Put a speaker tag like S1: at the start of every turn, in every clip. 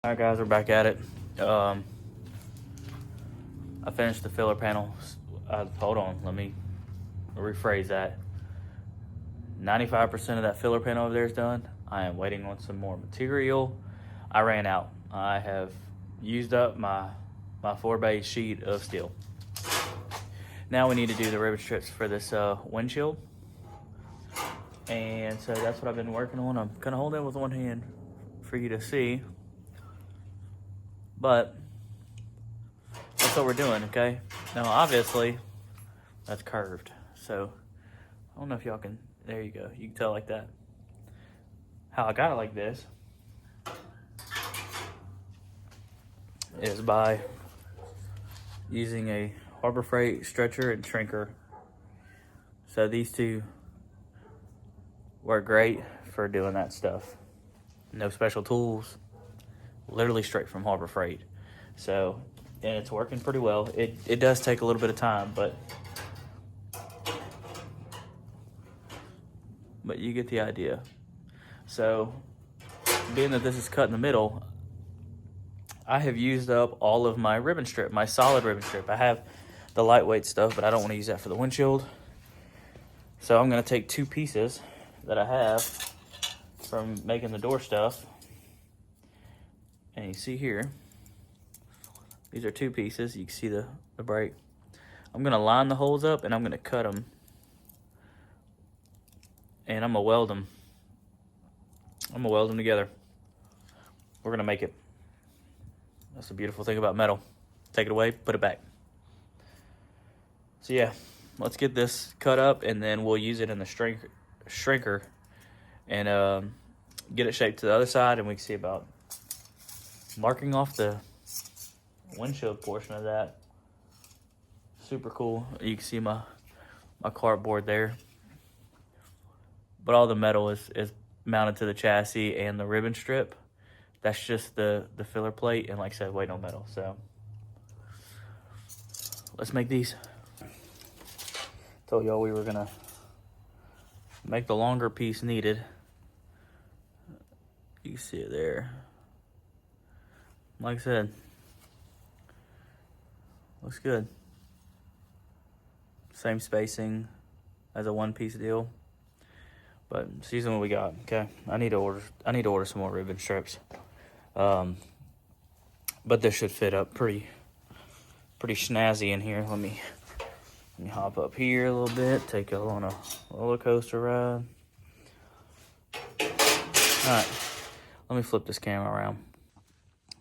S1: Alright guys, we're back at it. I finished the filler panel. Hold on, let me rephrase that. 95% of that filler panel over there is done. I am waiting on some more material. I ran out. I have used up my 4-bay sheet of steel. Now we need to do the ribbon strips for this windshield. And so that's what I've been working on. I'm kind of holding it with one hand for you to see. But that's what we're doing, okay? Now, obviously, that's curved. So, I don't know if y'all can, there you go. You can tell like that. How I got it like this is by using a Harbor Freight stretcher and shrinker. So these two work great for doing that stuff. No special tools. Literally straight from Harbor Freight. So, and it's working pretty well. It does take a little bit of time, but you get the idea. So, being that this is cut in the middle, I have used up all of my ribbon strip, my solid ribbon strip. I have the lightweight stuff, but I don't want to use that for the windshield. So I'm going to take two pieces that I have from making the door stuff. And you see here, these are two pieces. You can see the brake. I'm going to line the holes up and I'm going to cut them. And I'm going to weld them. I'm going to weld them together. We're going to make it. That's the beautiful thing about metal. Take it away, put it back. So yeah, let's get this cut up and then we'll use it in the shrinker and get it shaped to the other side, and we can see about marking off the windshield portion of that. Super cool. You can see my cardboard there. But all the metal is mounted to the chassis and the ribbon strip. That's just the filler plate, and like I said, weight on metal. So let's make these. Told y'all we were gonna make the longer piece needed. You can see it there. Like I said, looks good. Same spacing as a one-piece deal. But season what we got, okay? I need to order some more ribbon strips. But this should fit up pretty snazzy in here. Let me hop up here a little bit, take y'all on a roller coaster ride. Alright, let me flip this camera around.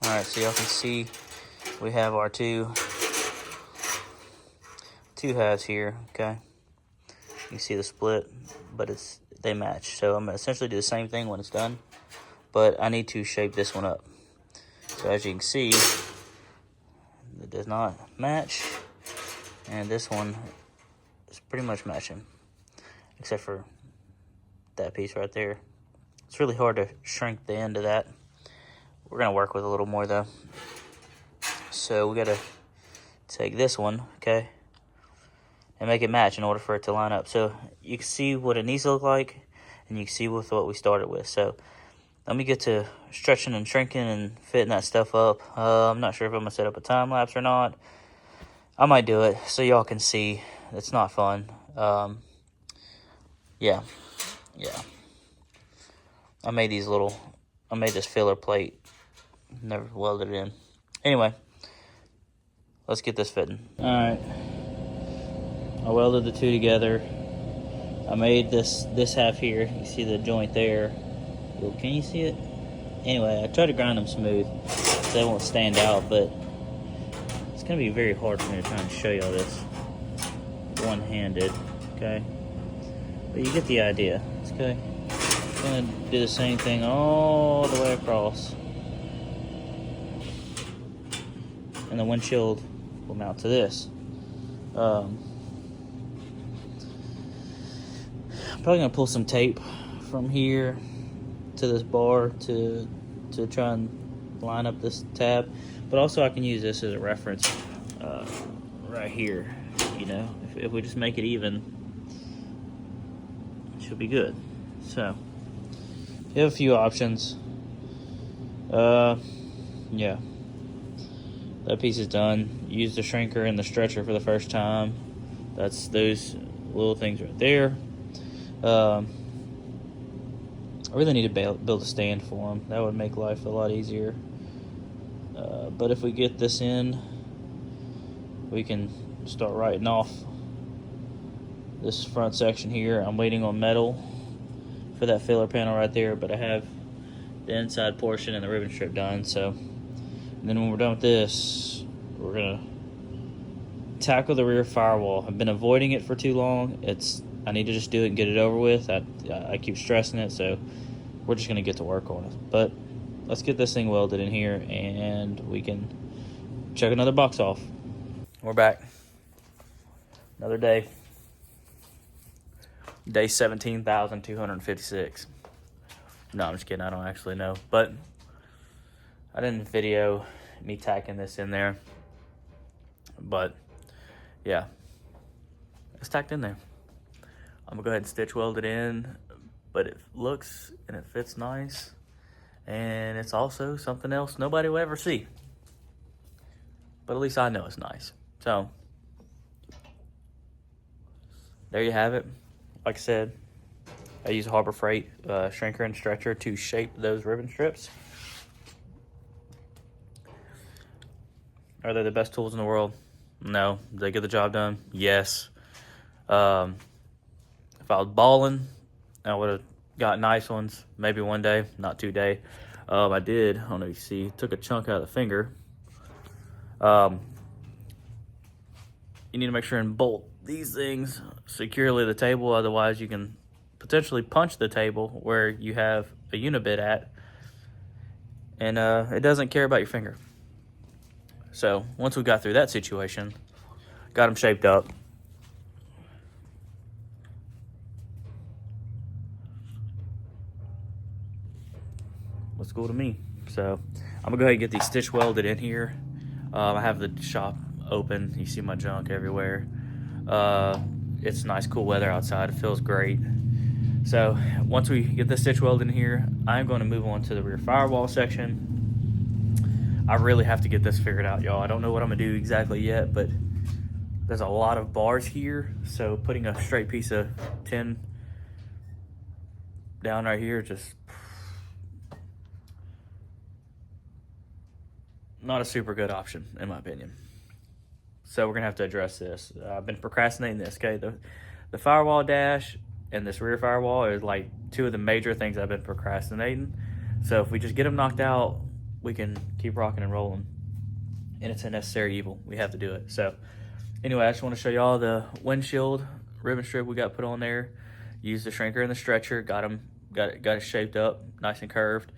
S1: Alright, so y'all can see we have our two halves here, okay? You can see the split, but they match. So I'm gonna essentially do the same thing when it's done, but I need to shape this one up. So as you can see, it does not match, and this one is pretty much matching, except for that piece right there. It's really hard to shrink the end of that. We're gonna work with a little more though. So we gotta take this one, okay, and make it match in order for it to line up. So you can see what it needs to look like, and you can see with what we started with. So let me get to stretching and shrinking and fitting that stuff up. I'm not sure if I'm gonna set up a time lapse or not. I might do it so y'all can see. It's not fun. Yeah. I made this filler plate. Never welded it in. Anyway, let's get this fitting. All right. I welded the two together. I made this half here. You see the joint there. Ooh, can you see it? Anyway, I tried to grind them smooth so they won't stand out, but it's going to be very hard for me to try and show y'all this one-handed, okay? But you get the idea. It's okay. I'm going to do the same thing all the way across. And the windshield will mount to this. I'm probably going to pull some tape from here to this bar to try and line up this tab, but also I can use this as a reference right here. You know, if we just make it even, it should be good. So you have a few options. yeah, that piece is done. Use the shrinker and the stretcher for the first time. That's those little things right there. I really need to build a stand for them. That would make life a lot easier. But if we get this in, we can start writing off this front section here. I'm waiting on metal for that filler panel right there, but I have the inside portion and the ribbon strip done. So, and then when we're done with this, we're gonna tackle the rear firewall. I've been avoiding it for too long. I need to just do it and get it over with. I keep stressing it, so we're just gonna get to work on it. But let's get this thing welded in here, and we can check another box off. We're back. Another day. Day 17,256. No, I'm just kidding. I don't actually know. But I didn't video me tacking this in there. But, yeah. It's tacked in there. I'm going to go ahead and stitch weld it in. But it looks and it fits nice. And it's also something else nobody will ever see. But at least I know it's nice. So, there you have it. Like I said, I use Harbor Freight shrinker and stretcher to shape those ribbon strips. Are they the best tools in the world? No. Do they get the job done? Yes. If I was balling, I would have got nice ones. Maybe one day, not today. I did. I don't know if you see. Took a chunk out of the finger. You need to make sure and bolt these things securely to the table, otherwise you can potentially punch the table where you have a unibit at, and it doesn't care about your finger. So once we got through that situation, got them shaped up, looks cool to me. So I'm gonna go ahead and get these stitch welded in here. I have the shop open. You see my junk everywhere. It's nice cool weather outside. It feels great. So once we get the stitch weld in here, I'm going to move on to the rear firewall section. I really have to get this figured out, y'all. I don't know what I'm gonna do exactly yet, but there's a lot of bars here, so putting a straight piece of tin down right here, just not a super good option in my opinion. So we're gonna have to address this. I've been procrastinating this, okay? The firewall dash and this rear firewall is like two of the major things I've been procrastinating. So if we just get them knocked out, we can keep rocking and rolling. And it's a necessary evil. We have to do it. So anyway, I just want to show y'all the windshield ribbon strip we got put on there. Used the shrinker and the stretcher. Got it shaped up, nice and curved.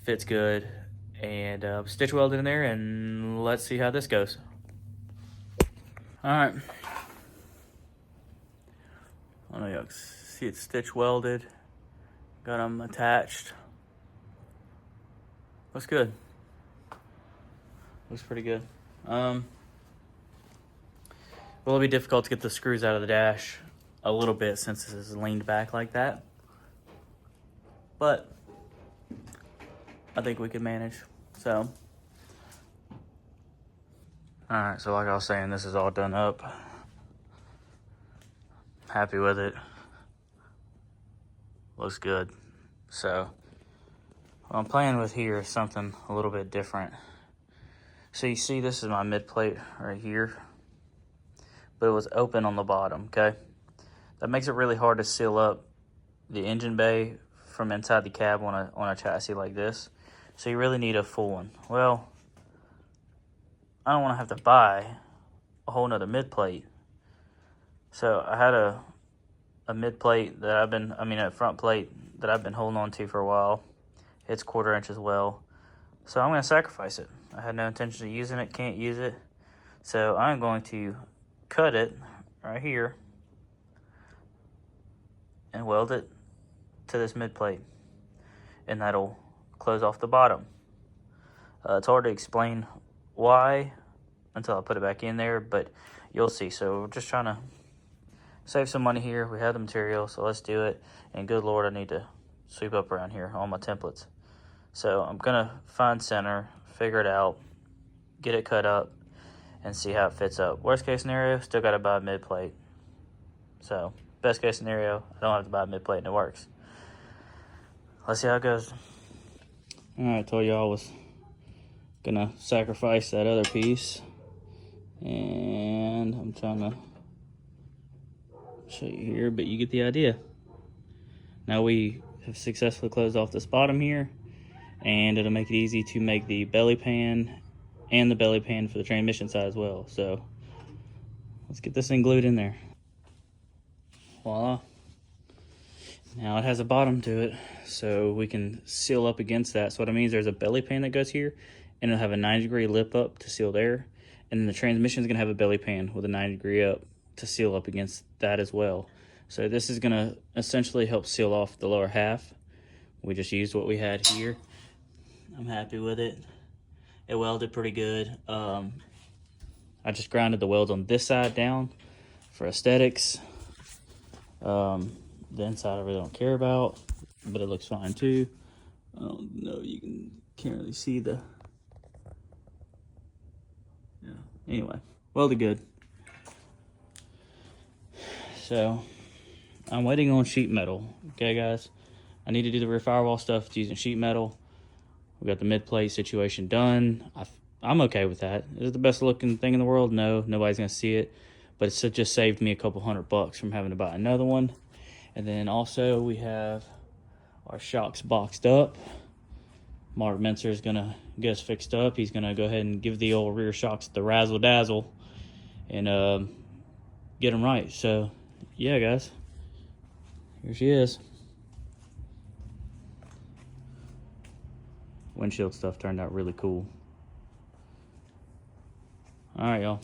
S1: Fits good. And stitch welded in there, and let's see how this goes. All right. I don't know, y'all see it's stitch welded. Got them attached. Looks good. Looks pretty good. Well, it'll be difficult to get the screws out of the dash a little bit since this is leaned back like that. But I think we can manage. So, alright, so like I was saying, this is all done up. Happy with it. Looks good. So, what I'm playing with here is something a little bit different. So you see this is my mid plate right here, but it was open on the bottom, okay? That makes it really hard to seal up the engine bay from inside the cab on a chassis like this. So you really need a full one. Well, I don't want to have to buy a whole nother mid plate. So I had a mid plate that a front plate that I've been holding on to for a while. It's 1/4 inch as well. So I'm going to sacrifice it. I had no intention of using it, can't use it. So I'm going to cut it right here and weld it to this mid plate. And that'll close off the bottom. It's hard to explain why until I put it back in there, but you'll see. So we're just trying to save some money here. We have the material, so let's do it. And good Lord, I need to sweep up around here, all my templates. So I'm gonna find center, figure it out, get it cut up, and see how it fits up. Worst case scenario, still got to buy a mid plate. So best case scenario, I don't have to buy a mid plate and it works. Let's see how it goes. All right, I told you I was gonna sacrifice that other piece, and I'm trying to show you here, but you get the idea. Now we have successfully closed off this bottom here, and it'll make it easy to make the belly pan and the belly pan for the transmission side as well. So let's get this thing glued in there. Voila. Now it has a bottom to it, so we can seal up against that. So what it means, there's a belly pan that goes here, and it'll have a 90-degree lip up to seal there. And then the transmission is going to have a belly pan with a 90-degree up to seal up against that as well. So this is going to essentially help seal off the lower half. We just used what we had here. I'm happy with it. It welded pretty good. I just grounded the welds on this side down for aesthetics. The inside I really don't care about, but it looks fine too. I don't know, can't really see the, yeah. Anyway, welded good. So I'm waiting on sheet metal. Okay, guys, I need to do the rear firewall stuff using sheet metal. We got the mid plate situation done. I'm okay with that. Is it the best looking thing in the world? No, nobody's gonna see it, but it's just saved me a couple $100 from having to buy another one. And then also we have our shocks boxed up. Mark Menscer is gonna get us fixed up. He's gonna go ahead and give the old rear shocks the razzle dazzle and get them right. So yeah, guys, here she is. Windshield stuff turned out really cool. All right, y'all.